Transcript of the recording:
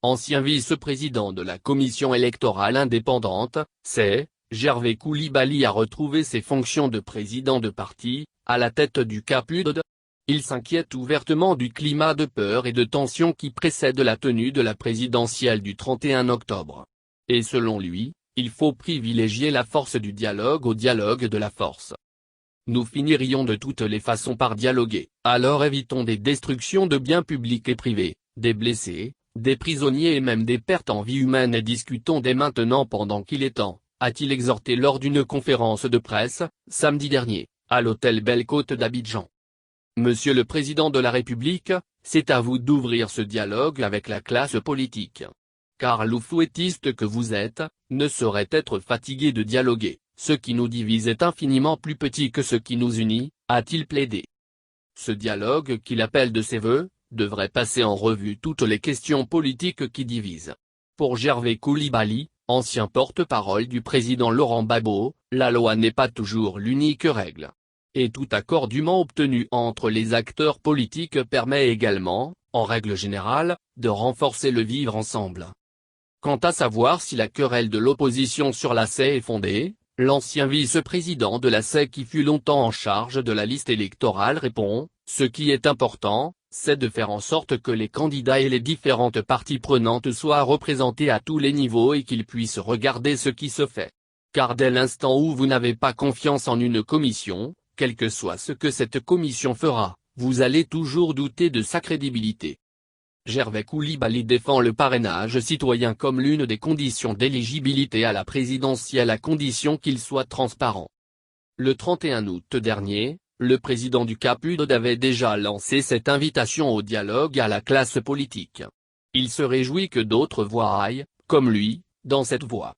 ancien vice-président de la commission électorale indépendante, c'est Gervais Coulibaly a retrouvé ses fonctions de président de parti, à la tête du CAPUD. Il s'inquiète ouvertement du climat de peur et de tension qui précède la tenue de la présidentielle du 31 octobre. Et selon lui, il faut privilégier la force du dialogue au dialogue de la force. Nous finirions de toutes les façons par dialoguer, alors évitons des destructions de biens publics et privés, des blessés, des prisonniers et même des pertes en vie humaine et discutons dès maintenant pendant qu'il est temps, a-t-il exhorté lors d'une conférence de presse, samedi dernier, à l'hôtel Belle Côte d'Abidjan. Monsieur le Président de la République, c'est à vous d'ouvrir ce dialogue avec la classe politique. Car l'oufouettiste que vous êtes, ne saurait être fatigué de dialoguer, ce qui nous divise est infiniment plus petit que ce qui nous unit, a-t-il plaidé. Ce dialogue qu'il appelle de ses vœux, devrait passer en revue toutes les questions politiques qui divisent. Pour Gervais Coulibaly, ancien porte-parole du président Laurent Gbagbo, la loi n'est pas toujours l'unique règle. Et tout accord dûment obtenu entre les acteurs politiques permet également, en règle générale, de renforcer le vivre ensemble. Quant à savoir si la querelle de l'opposition sur la CEI est fondée, l'ancien vice-président de la CEI qui fut longtemps en charge de la liste électorale répond, ce qui est important, c'est de faire en sorte que les candidats et les différentes parties prenantes soient représentés à tous les niveaux et qu'ils puissent regarder ce qui se fait. Car dès l'instant où vous n'avez pas confiance en une commission, quel que soit ce que cette commission fera, vous allez toujours douter de sa crédibilité. Gervais Coulibaly défend le parrainage citoyen comme l'une des conditions d'éligibilité à la présidentielle à condition qu'il soit transparent. Le 31 août dernier, le président du CAPUD avait déjà lancé cette invitation au dialogue à la classe politique. Il se réjouit que d'autres voient aillent, comme lui, dans cette voie.